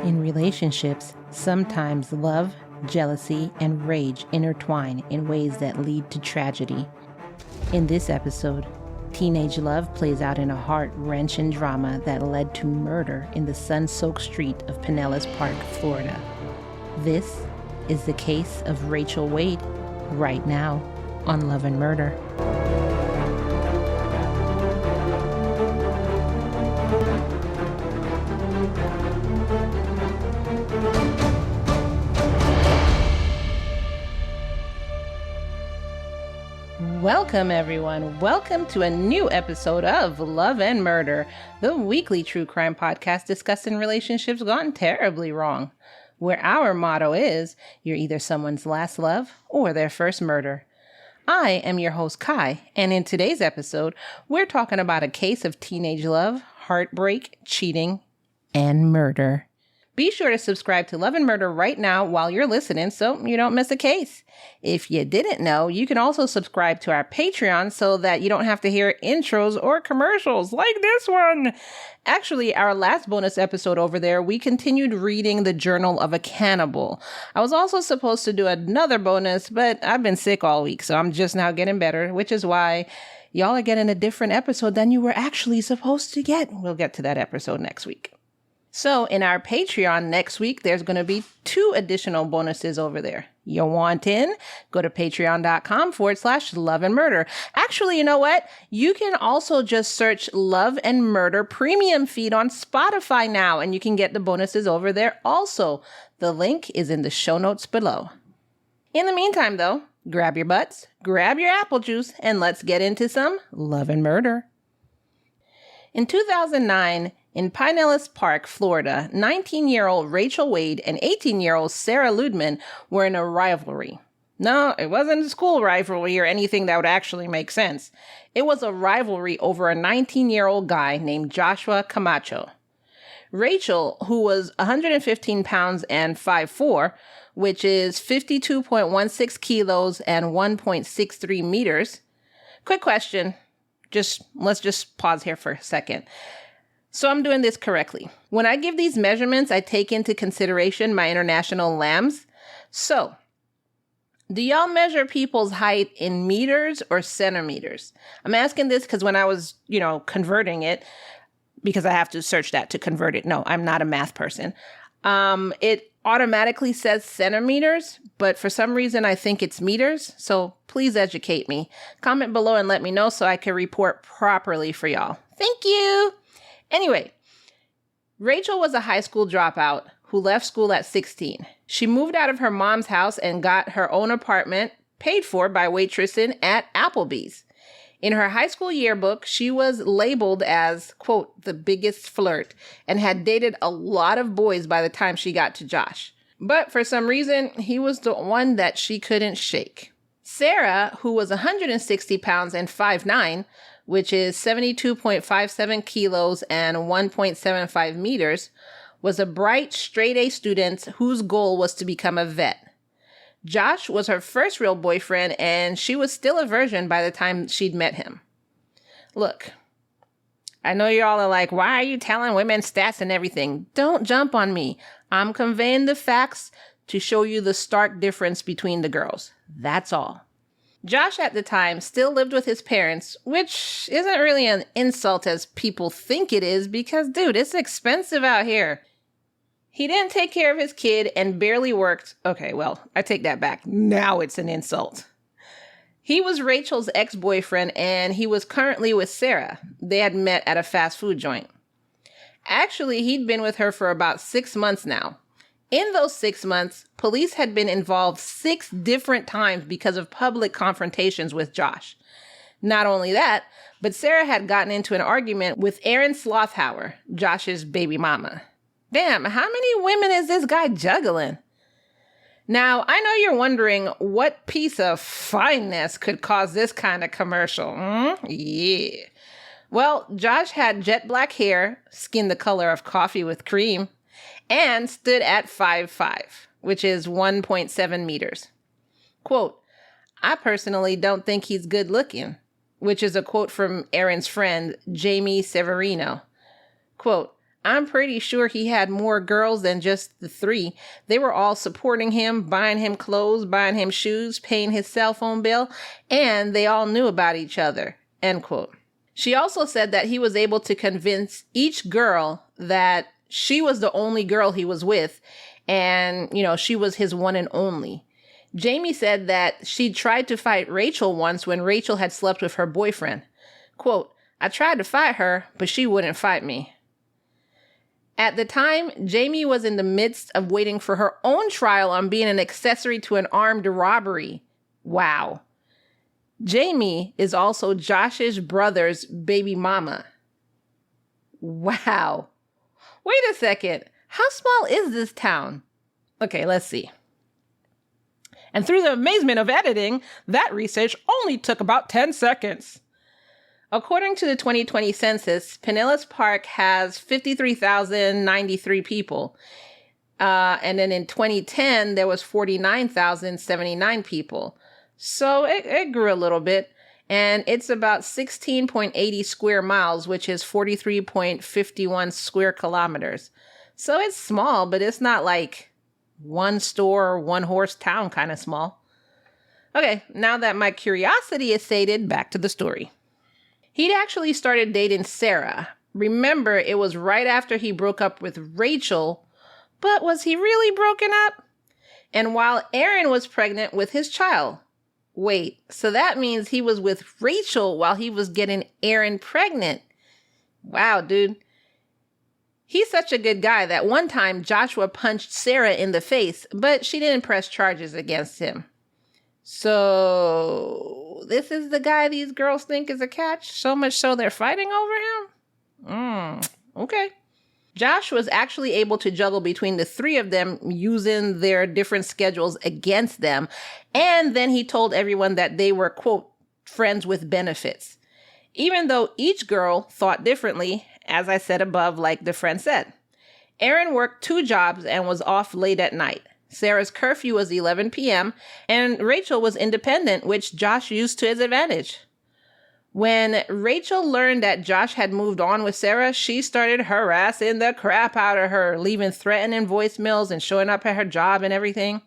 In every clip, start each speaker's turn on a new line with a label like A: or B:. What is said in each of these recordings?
A: In relationships, sometimes love, jealousy, and rage intertwine in ways that lead to tragedy. In this episode, teenage love plays out in a heart-wrenching drama that led to murder in the sun-soaked street of Pinellas Park, Florida. This is the case of Rachel Wade, right now on Love and Murder. Welcome, everyone. Welcome to a new episode of Love and Murder, the weekly true crime podcast discussing relationships gone terribly wrong, where our motto is, you're either someone's last love or their first murder. I am your host, Kai, and in today's episode, we're talking about a case of teenage love, heartbreak, cheating, and murder. Be sure to subscribe to Love and Murder right now while you're listening so you don't miss a case. If you didn't know, you can also subscribe to our Patreon so that you don't have to hear intros or commercials like this one. Actually, our last bonus episode over there, we continued reading The Journal of a Cannibal. I was also supposed to do another bonus, but I've been sick all week, so I'm just now getting better, which is why y'all are getting a different episode than you were actually supposed to get. We'll get to that episode next week. So in our Patreon next week, there's going to be 2 additional bonuses over there. You want in? Go to patreon.com/love and murder. Actually, you know what? You can also just search Love and Murder Premium Feed on Spotify now, and you can get the bonuses over there also. The link is in the show notes below. In the meantime, though, grab your butts, grab your apple juice, and let's get into some Love and Murder. In 2009, in Pinellas Park, Florida, 19-year-old Rachel Wade and 18-year-old Sarah Ludman were in a rivalry. No, it wasn't a school rivalry or anything that would actually make sense. It was a rivalry over a 19-year-old guy named Joshua Camacho. Rachel, who was 115 pounds and 5'4", which is 52.16 kilos and 1.63 meters. Quick question. Let's just pause here for a second. So I'm doing this correctly. When I give these measurements, I take into consideration my international lambs. So, do y'all measure people's height in meters or centimeters? I'm asking this because when I was, converting it, because I have to search that to convert it. No, I'm not a math person. It automatically says centimeters, but for some reason I think it's meters. So please educate me. Comment below and let me know so I can report properly for y'all. Thank you. Anyway, Rachel was a high school dropout who left school at 16. She moved out of her mom's house and got her own apartment paid for by waitressing at Applebee's. In her high school yearbook, she was labeled as, quote, the biggest flirt and had dated a lot of boys by the time she got to Josh. But for some reason, he was the one that she couldn't shake. Sarah, who was 160 pounds and 5'9", which is 72.57 kilos and 1.75 meters, was a bright, straight-A student whose goal was to become a vet. Josh was her first real boyfriend, and she was still a virgin by the time she'd met him. Look, I know y'all are like, why are you telling women stats and everything? Don't jump on me. I'm conveying the facts to show you the stark difference between the girls. That's all. Josh at the time still lived with his parents, which isn't really an insult as people think it is because, dude, it's expensive out here. He didn't take care of his kid and barely worked. Okay, well, I take that back. Now it's an insult. He was Rachel's ex-boyfriend and he was currently with Sarah. They had met at a fast food joint. Actually, he'd been with her for about 6 months now. In those 6 months, police had been involved 6 different times because of public confrontations with Josh. Not only that, but Sarah had gotten into an argument with Erin Slothauer, Josh's baby mama. Damn, how many women is this guy juggling? Now, I know you're wondering what piece of fineness could cause this kind of commercial. Yeah. Well, Josh had jet black hair, skin the color of coffee with cream, and stood at 5'5", which is 1.7 meters. Quote, I personally don't think he's good looking, which is a quote from Erin's friend, Jamie Severino. Quote, I'm pretty sure he had more girls than just the 3. They were all supporting him, buying him clothes, buying him shoes, paying his cell phone bill, and they all knew about each other, end quote. She also said that he was able to convince each girl that she was the only girl he was with, and, she was his one and only. Jamie said that she tried to fight Rachel once when Rachel had slept with her boyfriend. Quote, I tried to fight her, but she wouldn't fight me. At the time, Jamie was in the midst of waiting for her own trial on being an accessory to an armed robbery. Wow. Jamie is also Josh's brother's baby mama. Wow. Wait a second. How small is this town? Okay, let's see. And through the amazement of editing, that research only took about 10 seconds. According to the 2020 census, Pinellas Park has 53,093 people. And then in 2010, there was 49,079 people. So it grew a little bit. And it's about 16.80 square miles, which is 43.51 square kilometers. So it's small, but it's not like one store, one horse town kind of small. Okay, now that my curiosity is sated, back to the story. He'd actually started dating Sarah. Remember, it was right after he broke up with Rachel, but was he really broken up? And while Aaron was pregnant with his child. Wait, so that means he was with Rachel while he was getting Aaron pregnant. Wow, dude. He's such a good guy that one time Joshua punched Sarah in the face, but she didn't press charges against him. So this is the guy these girls think is a catch, so much so they're fighting over him? Okay. Josh was actually able to juggle between the 3 of them using their different schedules against them. And then he told everyone that they were, quote, friends with benefits. Even though each girl thought differently, as I said above, like the friend said. Aaron worked 2 jobs and was off late at night. Sarah's curfew was 11 p.m. and Rachel was independent, which Josh used to his advantage. When Rachel learned that Josh had moved on with Sarah, she started harassing the crap out of her, leaving threatening voicemails and showing up at her job and everything.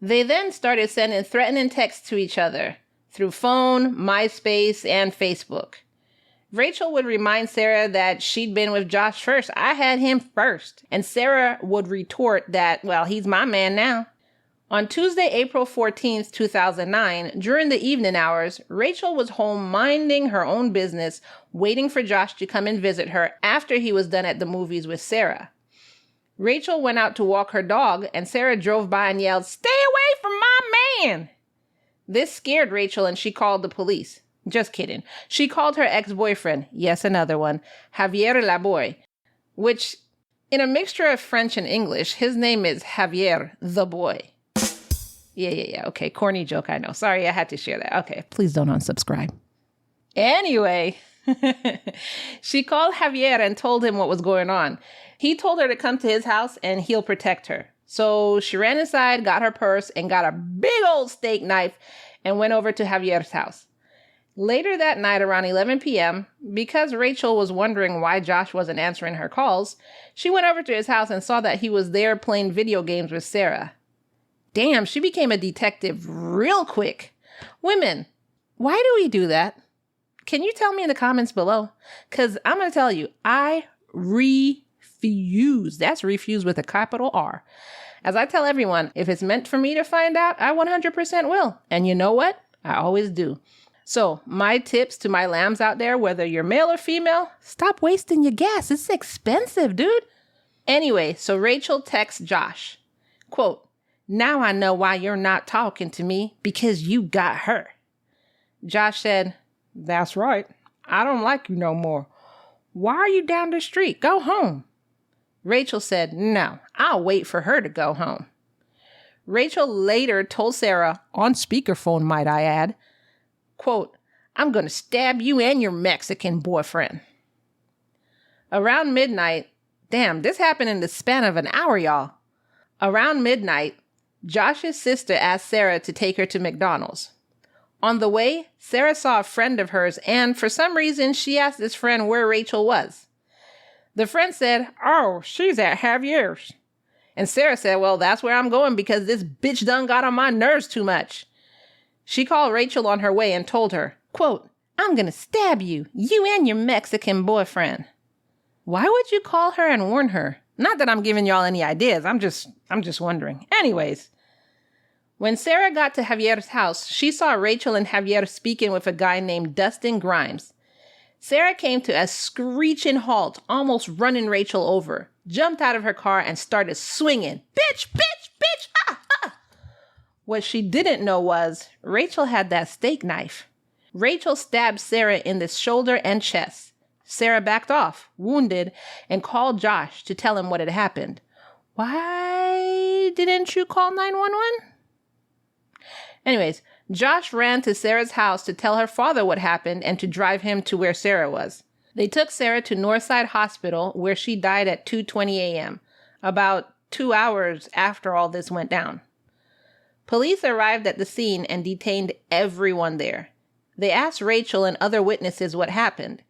A: They then started sending threatening texts to each other through phone, MySpace, and Facebook. Rachel would remind Sarah that she'd been with Josh first. I had him first. And Sarah would retort that, well, he's my man now. On Tuesday, April 14th, 2009, during the evening hours, Rachel was home minding her own business, waiting for Josh to come and visit her after he was done at the movies with Sarah. Rachel went out to walk her dog, and Sarah drove by and yelled, "Stay away from my man!" This scared Rachel, and she called the police. Just kidding. She called her ex-boyfriend, yes, another one, Javier Laboy, which, in a mixture of French and English, his name is Javier the Boy. Yeah. Okay, corny joke, I know. Sorry, I had to share that. Okay, please don't unsubscribe. Anyway, she called Javier and told him what was going on. He told her to come to his house and he'll protect her. So she ran inside, got her purse, and got a big old steak knife and went over to Javier's house. Later that night around 11 p.m., because Rachel was wondering why Josh wasn't answering her calls, she went over to his house and saw that he was there playing video games with Sarah. Damn, she became a detective real quick. Women, why do we do that? Can you tell me in the comments below? Because I'm going to tell you, I refuse. That's refuse with a capital R. As I tell everyone, if it's meant for me to find out, I 100% will. And you know what? I always do. So my tips to my lambs out there, whether you're male or female, stop wasting your gas. It's expensive, dude. Anyway, so Rachel texts Josh, quote, "Now I know why you're not talking to me, because you got her." Josh said, "That's right. I don't like you no more. Why are you down the street? Go home." Rachel said, "No, I'll wait for her to go home." Rachel later told Sarah, on speakerphone might I add, quote, "I'm going to stab you and your Mexican boyfriend." Around midnight, damn, this happened in the span of an hour, y'all. Around midnight, Josh's sister asked Sarah to take her to McDonald's. On the way, Sarah saw a friend of hers, and for some reason, she asked this friend where Rachel was. The friend said, "Oh, she's at Javier's." And Sarah said, "Well, that's where I'm going because this bitch done got on my nerves too much." She called Rachel on her way and told her, quote, "I'm gonna stab you, you and your Mexican boyfriend." Why would you call her and warn her? Not that I'm giving y'all any ideas. I'm just wondering. Anyways, when Sarah got to Javier's house, she saw Rachel and Javier speaking with a guy named Dustin Grimes. Sarah came to a screeching halt, almost running Rachel over, jumped out of her car and started swinging. Bitch, bitch, bitch, ha, ha. What she didn't know was Rachel had that steak knife. Rachel stabbed Sarah in the shoulder and chest. Sarah backed off, wounded, and called Josh to tell him what had happened. Why didn't you call 911? Anyways, Josh ran to Sarah's house to tell her father what happened and to drive him to where Sarah was. They took Sarah to Northside Hospital, where she died at 2:20 a.m., about 2 hours after all this went down. Police arrived at the scene and detained everyone there. They asked Rachel and other witnesses what happened.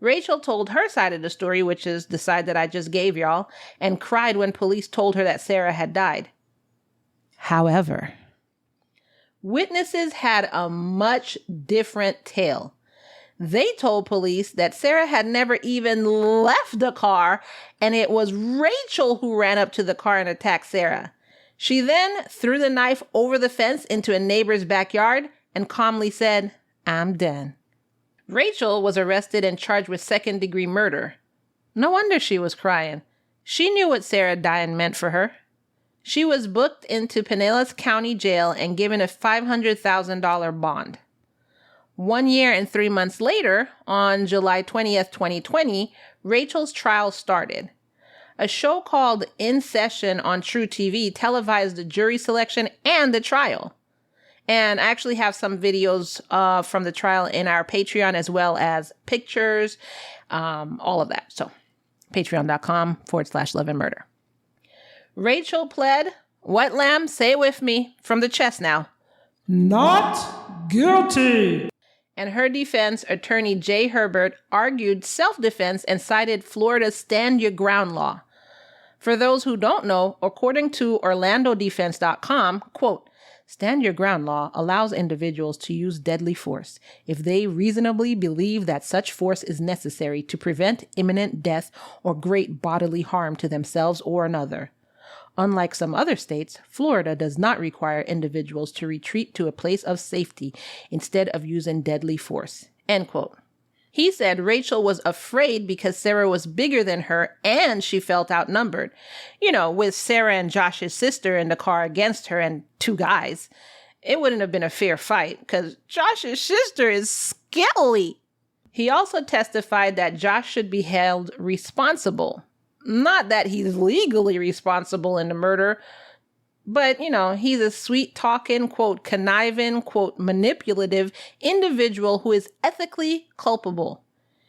A: Rachel told her side of the story, which is the side that I just gave y'all, and cried when police told her that Sarah had died. However, witnesses had a much different tale. They told police that Sarah had never even left the car, and it was Rachel who ran up to the car and attacked Sarah. She then threw the knife over the fence into a neighbor's backyard and calmly said, "I'm done." Rachel was arrested and charged with second-degree murder. No wonder she was crying. She knew what Sarah dying meant for her. She was booked into Pinellas County Jail and given a $500,000 bond. 1 year and 3 months later, on July 20th, 2020, Rachel's trial started. A show called In Session on True TV televised the jury selection and the trial. And I actually have some videos from the trial in our Patreon, as well as pictures, all of that. So patreon.com/loveandmurder. Rachel pled, what, Lamb? Say it with me from the chest now.
B: Not guilty.
A: And her defense attorney, Jay Herbert, argued self-defense and cited Florida's Stand Your Ground law. For those who don't know, according to OrlandoDefense.com, quote, Stand Your Ground law allows individuals to use deadly force if they reasonably believe that such force is necessary to prevent imminent death or great bodily harm to themselves or another. Unlike some other states, Florida does not require individuals to retreat to a place of safety instead of using deadly force. End quote. He said Rachel was afraid because Sarah was bigger than her and she felt outnumbered. You know, with Sarah and Josh's sister in the car against her and 2 guys. It wouldn't have been a fair fight because Josh's sister is skelly. He also testified that Josh should be held responsible. Not that he's legally responsible in the murder, but, you know, he's a sweet-talking, quote, conniving, quote, manipulative individual who is ethically culpable.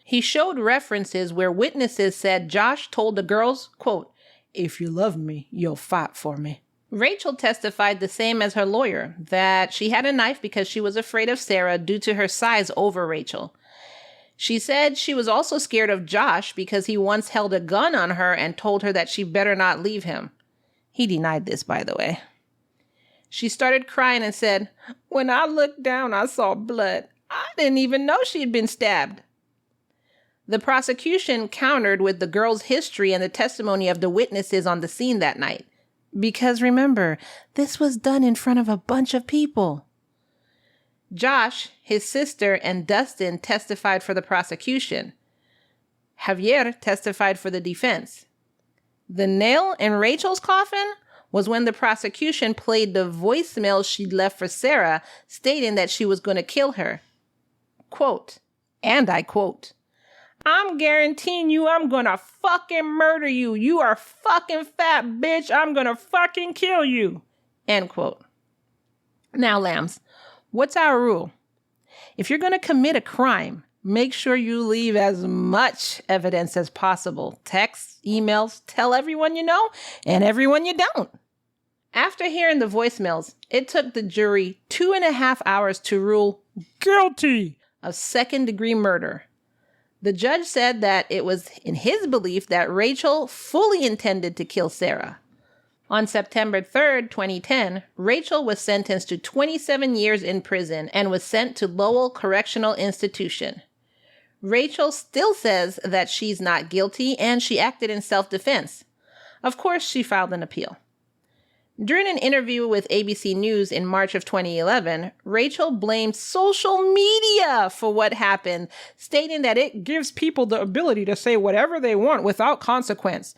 A: He showed references where witnesses said Josh told the girls, quote, if you love me, you'll fight for me. Rachel testified the same as her lawyer, that she had a knife because she was afraid of Sarah due to her size over Rachel. She said she was also scared of Josh because he once held a gun on her and told her that she better not leave him. He denied this, by the way. She started crying and said, when I looked down, I saw blood. I didn't even know she had been stabbed. The prosecution countered with the girl's history and the testimony of the witnesses on the scene that night. Because remember, this was done in front of a bunch of people. Josh, his sister, and Dustin testified for the prosecution. Javier testified for the defense. The nail in Rachel's coffin was when the prosecution played the voicemail she'd left for Sarah, stating that she was going to kill her. Quote, and I quote, I'm guaranteeing you I'm going to fucking murder you. You are fucking fat, bitch. I'm going to fucking kill you. End quote. Now, lambs, what's our rule? If you're going to commit a crime, make sure you leave as much evidence as possible. Texts, emails, tell everyone you know and everyone you don't. After hearing the voicemails, it took the jury 2.5 hours to rule guilty of second-degree murder. The judge said that it was in his belief that Rachel fully intended to kill Sarah. On September 3rd, 2010, Rachel was sentenced to 27 years in prison and was sent to Lowell Correctional Institution. Rachel still says that she's not guilty and she acted in self-defense. Of course, she filed an appeal. During an interview with ABC News in March of 2011, Rachel blamed social media for what happened, stating that it gives people the ability to say whatever they want without consequence.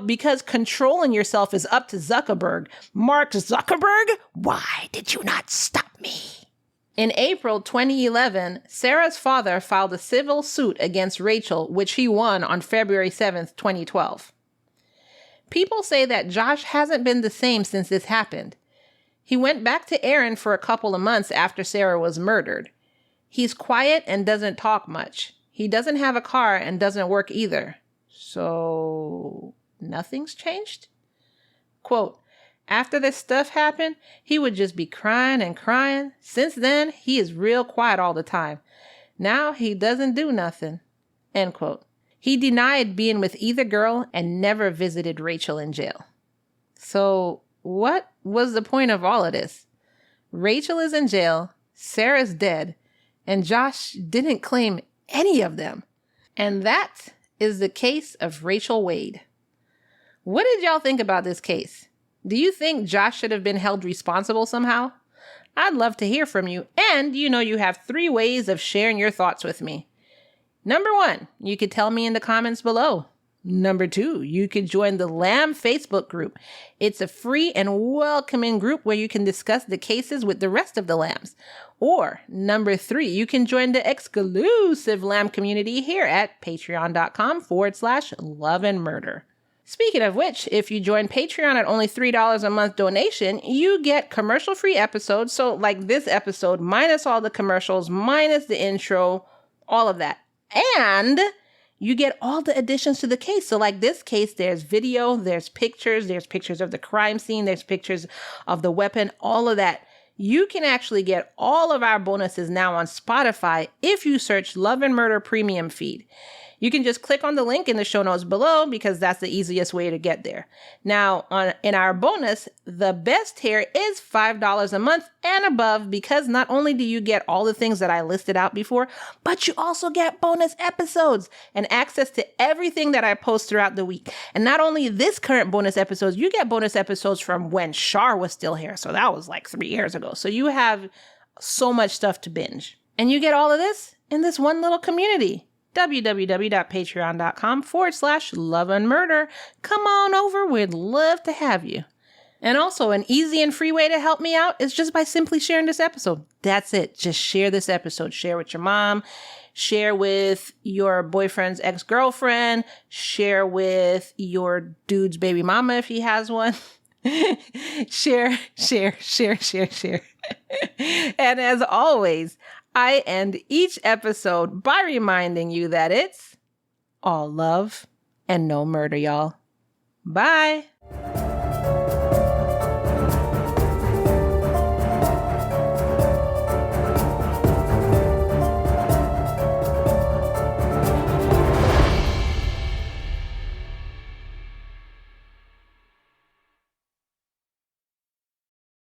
A: Because controlling yourself is up to Zuckerberg. Mark Zuckerberg, why did you not stop me? In April 2011, Sarah's father filed a civil suit against Rachel, which he won on February 7th, 2012. People say that Josh hasn't been the same since this happened. He went back to Aaron for a couple of months after Sarah was murdered. He's quiet and doesn't talk much. He doesn't have a car and doesn't work either. So, nothing's changed? Quote, after this stuff happened, he would just be crying and crying. Since then, he is real quiet all the time. Now he doesn't do nothing. End quote. He denied being with either girl and never visited Rachel in jail. So what was the point of all of this? Rachel is in jail, Sarah's dead, and Josh didn't claim any of them. And that is the case of Rachel Wade. What did y'all think about this case? Do you think Josh should have been held responsible somehow? I'd love to hear from you. And you have 3 ways of sharing your thoughts with me. Number 1, you could tell me in the comments below. Number 2, you could join the Lamb Facebook group. It's a free and welcoming group where you can discuss the cases with the rest of the Lambs. Or number 3, you can join the exclusive Lamb community here at patreon.com/loveandmurder. Speaking of which, if you join Patreon at only $3 a month donation, you get commercial-free episodes. So like this episode, minus all the commercials, minus the intro, all of that. And you get all the additions to the case. So like this case, there's video, there's pictures of the crime scene, there's pictures of the weapon, all of that. You can actually get all of our bonuses now on Spotify if you search Love and Murder Premium Feed. You can just click on the link in the show notes below because that's the easiest way to get there. Now, in our bonus, the best tier is $5 a month and above because not only do you get all the things that I listed out before, but you also get bonus episodes and access to everything that I post throughout the week. And not only this current bonus episodes, you get bonus episodes from when Shar was still here. So that was like 3 years ago. So you have so much stuff to binge. And you get all of this in this one little community. www.patreon.com/loveandmurder. Come on over. We'd love to have you. And also an easy and free way to help me out is just by simply sharing this episode. That's it. Just share this episode. Share with your mom. Share with your boyfriend's ex-girlfriend. Share with your dude's baby mama if he has one. Share. And as always, I end each episode by reminding you that it's all love and no murder, y'all. Bye.